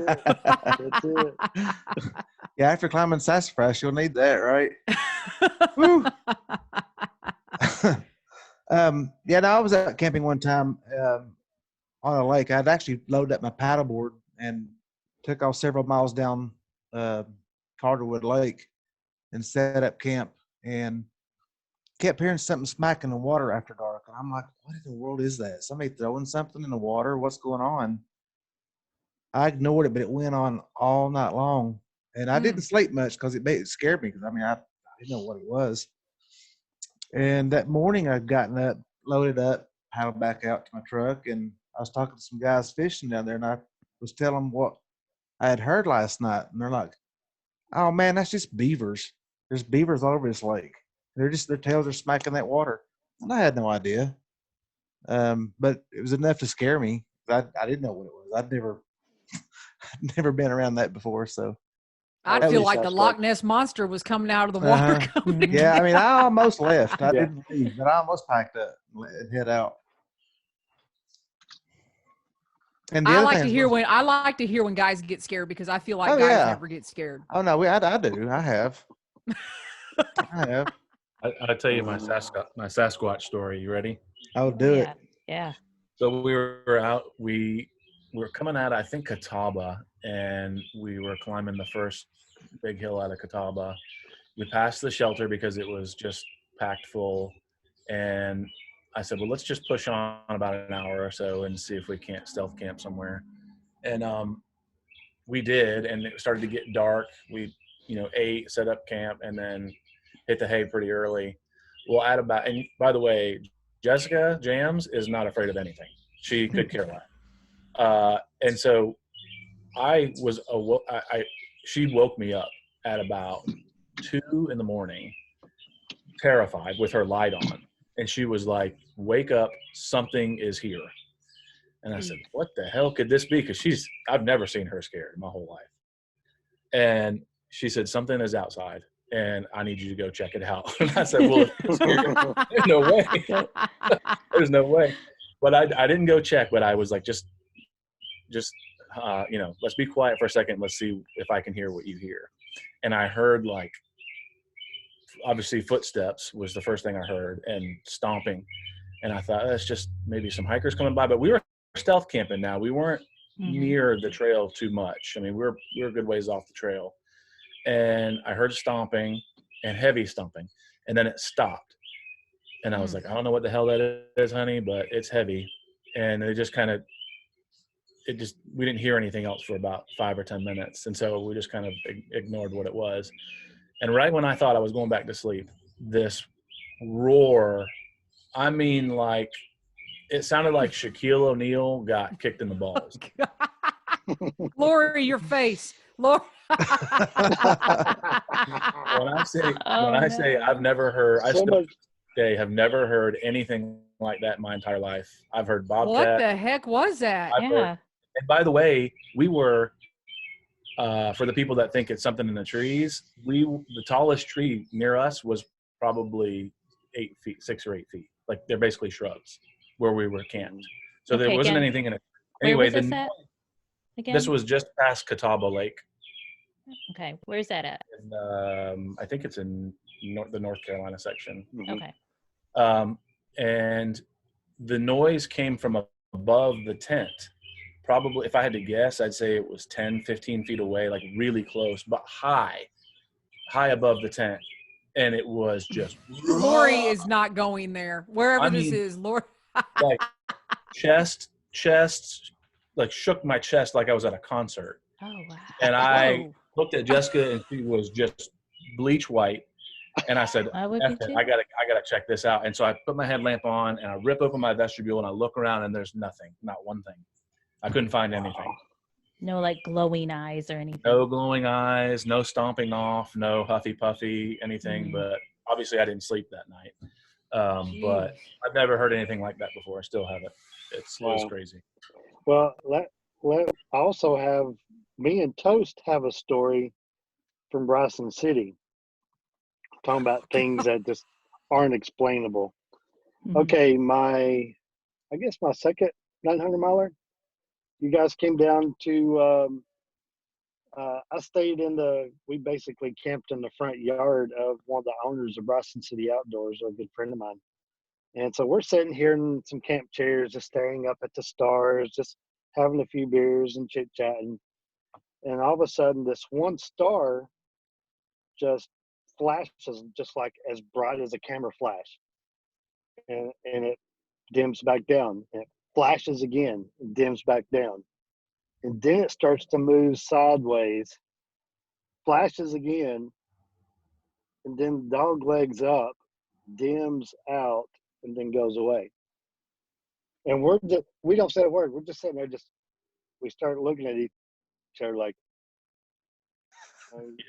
it. Yeah, after climbing sassafras, you'll need that, right? Woo. I was out camping one time on a lake. I'd actually loaded up my paddleboard and took off several miles down Carterwood Lake and set up camp, and kept hearing something smacking the water after dark. And I'm like, what in the world is that? Somebody throwing something in the water? What's going on? I ignored it, but it went on all night long. And I didn't sleep much because it scared me, because I didn't know what it was. And that morning I'd gotten up, loaded up, paddled back out to my truck, and I was talking to some guys fishing down there, and I was telling them what I had heard last night. And they're like, oh man, that's just beavers. There's beavers all over this lake. Their tails are smacking that water. And I had no idea. But it was enough to scare me. I didn't know what it was. I'd never been around that before. So I feel like the Loch Ness Monster was coming out of the water. Yeah, I almost left. I didn't leave, but I almost packed up and head out. And I like to hear when guys get scared, because I feel like guys never get scared. Oh no, I do. I have. I'll tell you my Sasquatch story. You ready? I'll do it. Yeah. So we were out. We were coming out, I think, Catawba, and we were climbing the first big hill out of Catawba. We passed the shelter because it was just packed full, and I said, well, let's just push on about an hour or so and see if we can't stealth camp somewhere. And we did, and it started to get dark. We, ate, set up camp, and then hit the hay pretty early. Well, and by the way, Jessica Jams is not afraid of anything. She could care less. And so she woke me up at about 2 a.m, terrified with her light on. And she was like, wake up, something is here. And I said, what the hell could this be? Because I've never seen her scared my whole life. And she said, something is outside and I need you to go check it out. And I said, well, there's no way. There's no way. But I didn't go check, but I was like, just let's be quiet for a second. Let's see if I can hear what you hear. And I heard, like, obviously footsteps was the first thing I heard, and stomping. And I thought, that's just maybe some hikers coming by. But we were stealth camping now. We weren't near the trail too much. I mean, we were a good ways off the trail. And I heard stomping and heavy stomping. And then it stopped. And I was like, I don't know what the hell that is, honey, but it's heavy. And it just kind of, we didn't hear anything else for about 5 or 10 minutes. And so we just kind of ignored what it was. And right when I thought I was going back to sleep, this roar, I mean, like, it sounded like Shaquille O'Neal got kicked in the balls. Lori, your face. Lori. When I say I've never heard, have never heard anything like that in my entire life. I've heard bobcat. What the heck was that? And by the way, we were, for the people that think it's something in the trees, the tallest tree near us was probably 8 feet, 6 or 8 feet. Like, they're basically shrubs where we were camped. So there wasn't anything in it. Anyway, this was just past Catawba Lake. Okay, where's that at? And, I think it's in the North Carolina section. Okay. And the noise came from above the tent. Probably, if I had to guess, I'd say it was 10, 15 feet away, like really close, but high above the tent. And it was just... Lori is not going there. Wherever this is, Lori. Like, chest, like, shook my chest like I was at a concert. Oh, wow. And I looked at Jessica, and she was just bleach white. And I said, I gotta check this out. And so I put my headlamp on, and I rip open my vestibule, and I look around, and there's nothing, not one thing. I couldn't find anything. No, like, glowing eyes or anything? No glowing eyes, no stomping off, no huffy puffy, anything. But obviously I didn't sleep that night. But I've never heard anything like that before. I still haven't. It was crazy. Well, I also have, me and Toast have a story from Bryson City, talking about things that just aren't explainable. Okay, I guess my second 900 miler, you guys came down to, I stayed we basically camped in the front yard of one of the owners of Bryson City Outdoors, a good friend of mine. And so we're sitting here in some camp chairs, just staring up at the stars, just having a few beers and chit-chatting. And all of a sudden, this one star just flashes, just like as bright as a camera flash. And it dims back down. And it flashes again, and dims back down. And then it starts to move sideways, flashes again, and then dog legs up, dims out, and then goes away. And we don't say a word. We're just sitting there, we start looking at each other like,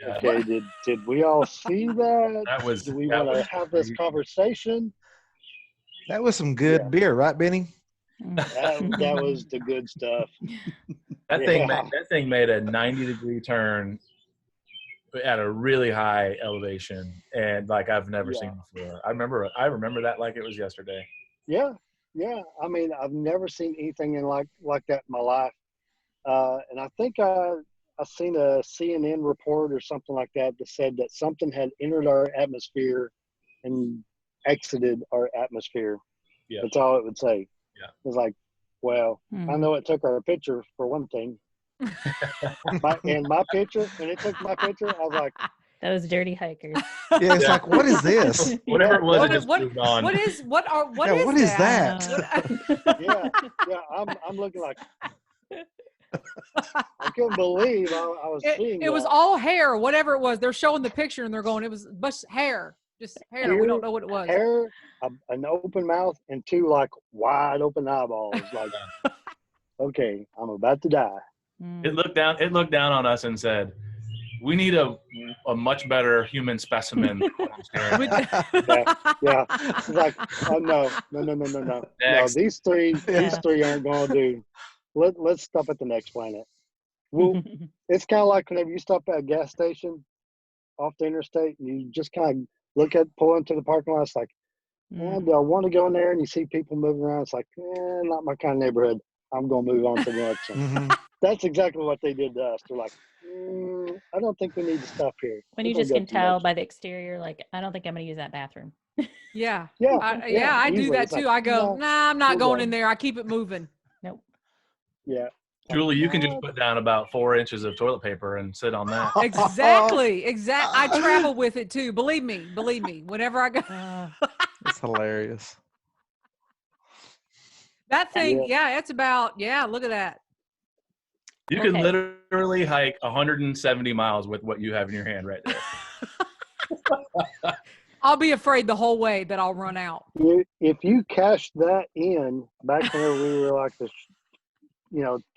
okay, did we all see that? Do we want to have this conversation? That was some good beer, right, Benny? That was the good stuff. That thing made a 90-degree turn at a really high elevation, and like I've never seen before. I remember that like it was yesterday. Yeah. I mean, I've never seen anything like that in my life. And I think I seen a CNN report or something like that said that something had entered our atmosphere and exited our atmosphere. Yeah. That's all it would say. Yeah. It was like, well, I know it took our picture for one thing. my picture, when it took my picture, I was like, those dirty hikers. Yeah, it's like, what is this? Whatever it was, it just moved on. What is that? Yeah. I'm looking like, I couldn't believe I was seeing it. It was all hair, whatever it was. They're showing the picture and they're going, it was just hair. Just hair. We don't know what it was. Hair, an open mouth, and two like wide open eyeballs. Like, okay, I'm about to die. It looked down on us and said, we need a much better human specimen than what I'm staring at. Yeah. It's like, oh no. No, these three aren't gonna do. Let's stop at the next planet. Well, it's kind of like whenever you stop at a gas station off the interstate, and you just kind of pull into the parking lot. It's like, do I want to go in there? And you see people moving around. It's like, not my kind of neighborhood. I'm gonna move on to the next one. That's exactly what they did to us. They're like, I don't think we need to stop here. When you just can tell by the exterior, like, I don't think I'm gonna use that bathroom. Yeah. I do that too. I go, nah, I'm not going in there. I keep it moving. Nope. Yeah. Julie, you can just put down about 4 inches of toilet paper and sit on that. Exactly. I travel with it too. Believe me. Whenever I go. It's hilarious. That thing, it's about, look at that. You can literally hike 170 miles with what you have in your hand right there. I'll be afraid the whole way that I'll run out. If you cashed that in back whenever we were like this,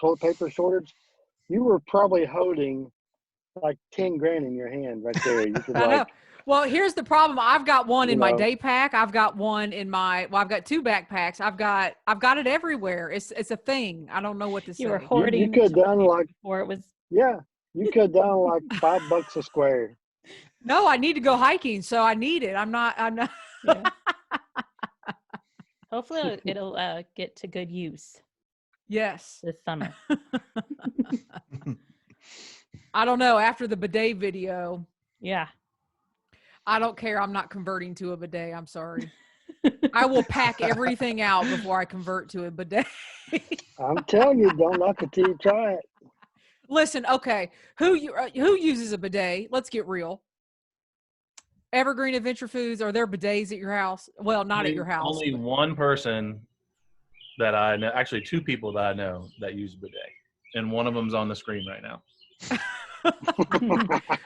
toilet paper shortage, you were probably holding like 10 grand in your hand right there. You could I know. Well, here's the problem. I've got one in my day pack. I've got one in I've got 2 backpacks. I've got it everywhere. It's a thing. I don't know what to say. You were hoarding. You could have done like, or it was. Yeah, you could have done like $5 a square. No, I need to go hiking, so I need it. I'm not. Yeah. Hopefully it'll get to good use. Yes. This summer. I don't know. After the bidet video. Yeah. I don't care. I'm not converting to a bidet. I'm sorry. I will pack everything out before I convert to a bidet. I'm telling you, don't knock it till you try it. Listen, okay. Who uses a bidet? Let's get real. Evergreen Adventure Foods, are there bidets at your house? Well, not at your house. Only one person that I know, actually 2 people that I know that use a bidet, and one of them's on the screen right now.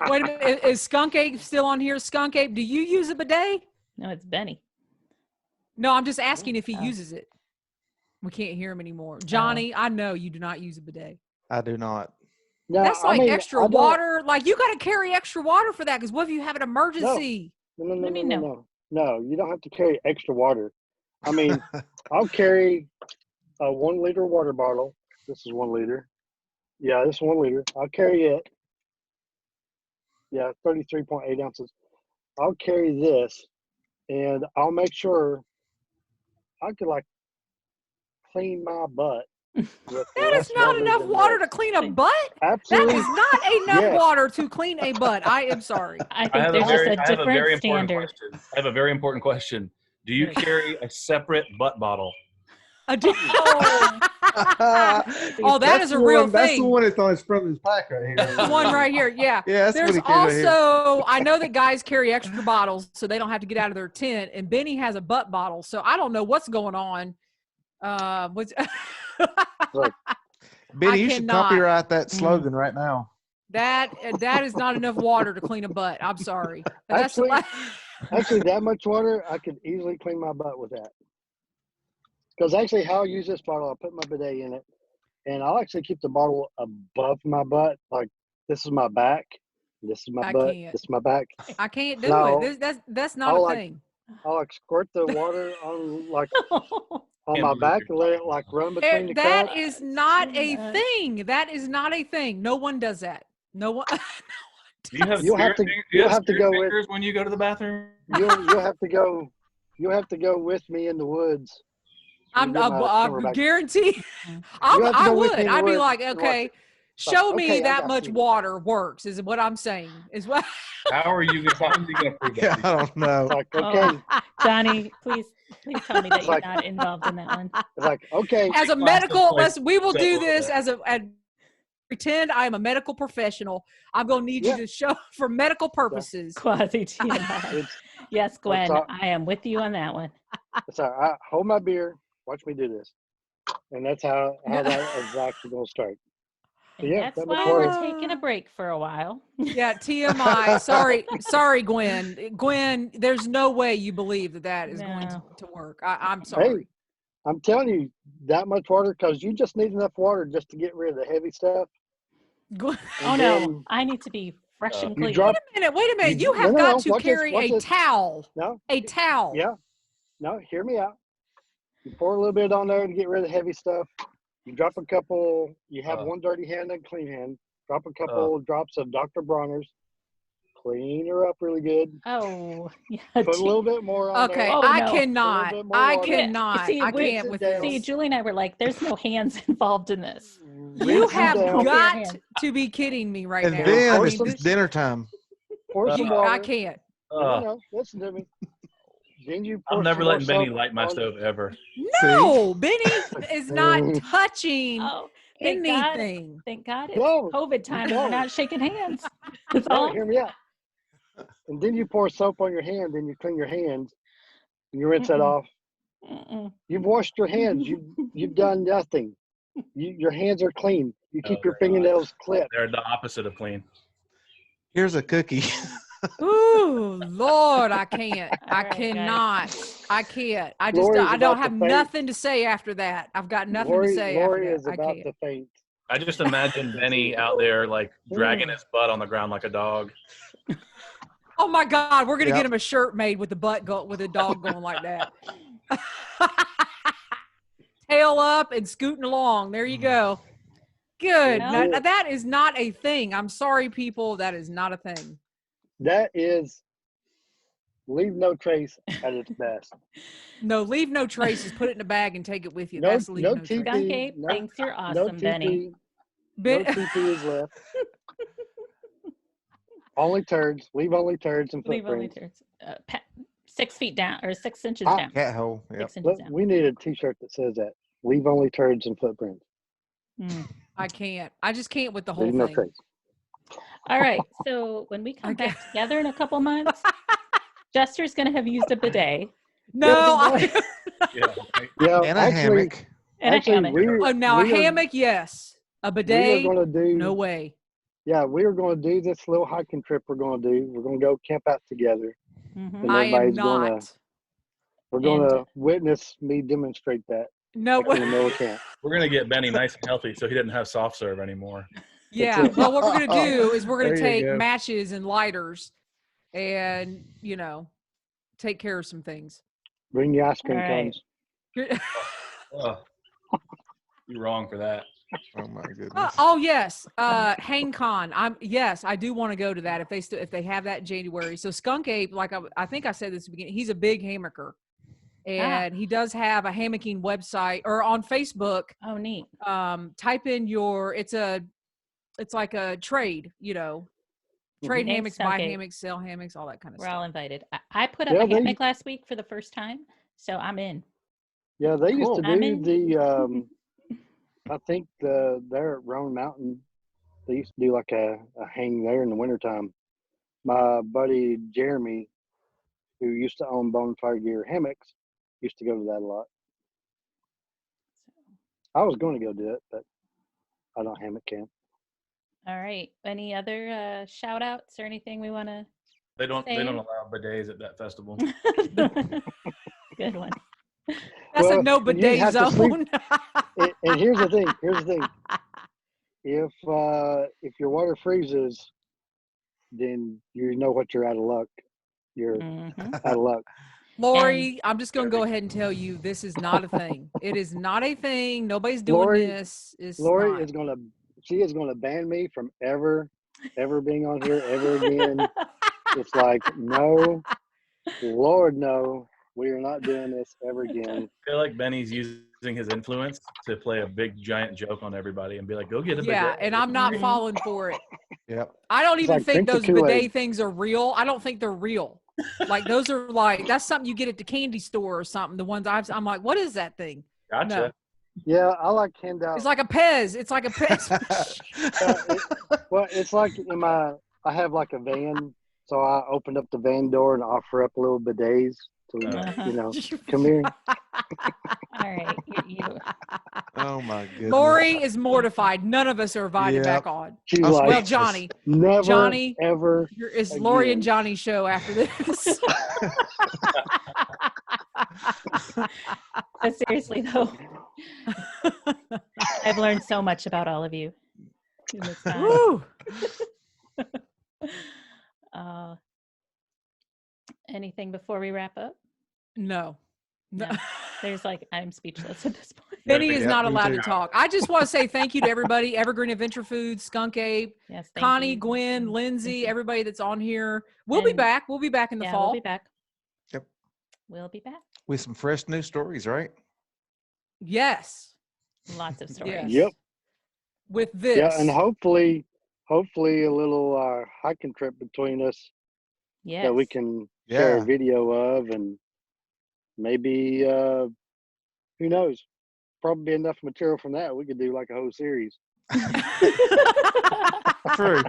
Wait a minute, is Skunk Ape still on here? Skunk Ape, do you use a bidet? No, it's Benny. No, I'm just asking if he uses it. We can't hear him anymore. Johnny, I know you do not use a bidet. I do not. No, that's like extra water. Like, you got to carry extra water for that, because what if you have an emergency? No, you don't have to carry extra water. I mean, I'll carry a 1 liter water bottle. This is 1 liter. Yeah, this is 1 liter. I'll carry it. Yeah, 33.8 ounces. I'll carry this, and I'll make sure I could like clean my butt. That is not enough water to clean a butt. Absolutely. That is not enough water to clean a butt. I am sorry. I think there's just a different standard. I have a very important question. Do you carry a separate butt bottle? Oh, that is a real thing. That's the one that's on his front of his pack right here. That's the one right here. Yeah. Yeah. There's also, I know that guys carry extra bottles so they don't have to get out of their tent. And Benny has a butt bottle, so I don't know what's going on. Benny, you should copyright that slogan right now. That is not enough water to clean a butt. I'm sorry. Actually, that much water, I could easily clean my butt with that. Because actually, how I use this bottle, I put my bidet in it, and I'll actually keep the bottle above my butt. Like, this is my back, this is my butt, this is my back. I can't do it. That's not a thing. I'll like squirt the water on my back and let it like run between the cracks. That is not a thing. That is not a thing. No one does that. No one. You'll have to go with when you go to the bathroom. You'll have to go. You'll have to go with me in the woods. I guarantee. I would. I'd be like, okay, show me that much water works. Is what I'm saying. Is what. How are you going to prove that? I don't know. Like, okay, Johnny, please tell me that you're not involved in that one. It's like, okay. As a medical, we will do this pretend I am a medical professional. I'm going to need you to show for medical purposes. Quasi Yes, Gwen, I am with you on that one. So I hold my beer. Watch me do this, and that's how that is actually going to start. So that's why we're taking a break for a while. Yeah, TMI. Sorry, Gwen. Gwen, there's no way you believe that is going to work. I'm sorry. Hey, I'm telling you, that much water, because you just need enough water just to get rid of the heavy stuff. Oh no, I need to be fresh and clean. Wait a minute. You have got to carry a towel. No. A towel. Yeah. No, hear me out. You pour a little bit on there to get rid of the heavy stuff. You drop a couple, you have one dirty hand and a clean hand. Drop a couple drops of Dr. Bronner's. Clean her up really good. Oh, yeah. Put a little bit more on okay, there. I cannot. I cannot. See, I can't with this. See, Julie and I were like, there's no hands involved in this. You have got to be kidding me right now. And then it's dinner time. Pour some water. I can't. No, listen to me. Then you I'm never letting Benny light my stove ever. No, Benny is not touching anything. Thank God it's COVID time and we're not shaking hands. That's all. Hear me out. And then you pour soap on your hand, then you clean your hands, and you rinse that off. You've washed your hands. You've done nothing. Your hands are clean. You keep your fingernails clipped. They're the opposite of clean. Here's a cookie. Ooh, Lord, I can't. I cannot. Guys. I can't. I just I don't have nothing to say after that. I've got nothing to say Lori after is that. about to faint. I just imagine Benny out there like dragging his butt on the ground like a dog. Oh my God, we're gonna get him a shirt made with the with a dog going like that. Tail up and scooting along. There you go. Good. Now, that is not a thing. I'm sorry, people. That is not a thing. That is leave no trace at its best. No, leave no traces. Put it in a bag and take it with you. That's leave no trace. Skunk thanks. You're awesome, Benny. No TP is left. Only turds. Leave only turds and footprints. Leave only turds. 6 feet down or 6 inches down. Cat hole. Yep. 6 inches down. We need a T-shirt that says that. Leave only turds and footprints. I can't. I just can't with the whole Leave thing. No trace. All right. So when we come back together in a couple months, Jester's going to have used a bidet. No. And a hammock. And a hammock. A hammock, yes. A bidet, no way. Yeah, we are going to do this little hiking trip we're going to do. We're going to go camp out together. And I am not. We're going to witness me demonstrate that. No way. We're going to get Benny nice and healthy so he doesn't have soft serve anymore. Yeah. Well, what we're going to do is we're going to take matches and lighters and, take care of some things. Bring the ice cream cones. You're wrong for that. Oh my goodness. Yes. HangCon. I do want to go to that if they have that in January. So Skunk Ape, like I think I said this at the beginning, he's a big hammocker. And he does have a hammocking website or on Facebook. Oh, neat. Type in it's like a trade, trade hammocks, buy hammocks, sell hammocks, all that kind of stuff. We're all invited. I put up a hammock last week for the first time, so I'm in. Yeah, they used to do I think there at Roan Mountain, they used to do like a hang there in the wintertime. My buddy Jeremy, who used to own Bonfire Gear Hammocks, used to go to that a lot. I was going to go do it, but I don't hammock camp. All right. Any other shout outs or anything we want to They don't allow bidets at that festival. Good one. That's a no bidet zone. And here's the thing. If your water freezes, then you know what, you're out of luck. You're out of luck. Lori, I'm just going to go ahead and tell you this is not a thing. It is not a thing. Nobody's doing this. Lori is going to ban me from ever being on here ever again. It's like, no, Lord, no. We are not doing this ever again. I feel like Benny's using his influence to play a big giant joke on everybody and be like, go get a bidet. Yeah, and I'm not falling for it. Yep. I don't even think those bidet things are real. I don't think they're real. Like those are that's something you get at the candy store or something. The ones I'm like, what is that thing? Gotcha. No. Yeah, I like handout. It's like a Pez. It's like a Pez. It's like I have like a van, so I opened up the van door and offer up little bidets. Come here. All right. Oh my goodness. Lori is mortified. None of us are invited back on. Well, Johnny. Johnny, ever. It's Lori and Johnny's show after this. But seriously though, I've learned so much about all of you in this time. Woo! Anything before we wrap up? No. There's I'm speechless at this point. Benny is not allowed to talk. I just want to say thank you to everybody, Evergreen Adventure Foods, Skunk Ape, Connie, Gwen, Lindsay, everybody that's on here. We'll be back. We'll be back in the fall. We'll be back. Yep. We'll be back. With some fresh new stories, right? Yes. Lots of stories. Yes. Yep. With this. Yeah, and hopefully a little hiking trip between us that we can share a video of, and maybe who knows, probably enough material from that we could do like a whole series. True.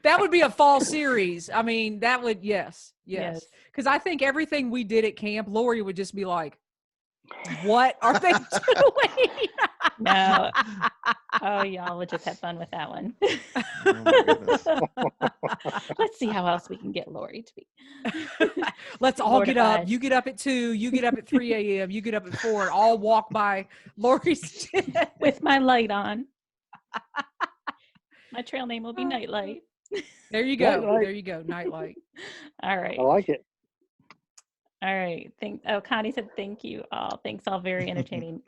That would be a fall series. I mean, that would yes. Because I think everything we did at camp, Lori would just be like, what are they doing? No. Oh, y'all would just have fun with that one. Oh my goodness. Let's see how else we can get Lori to be. Let's all get up. You get up at 2. You get up at 3 a.m. You get up at 4. And all walk by Lori's tent with my light on. My trail name will be Nightlight. There you go. Nightlight. There you go. Nightlight. All right. I like it. All right. Connie said thank you all. Thanks all. Very entertaining.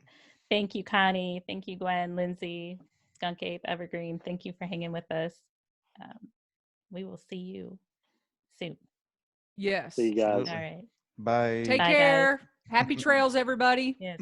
Thank you, Connie. Thank you, Gwen, Lindsay, Skunk Ape, Evergreen. Thank you for hanging with us. We will see you soon. Yes. See you guys. All right. Bye. Take Bye, care. guys. Happy trails, everybody. Yes.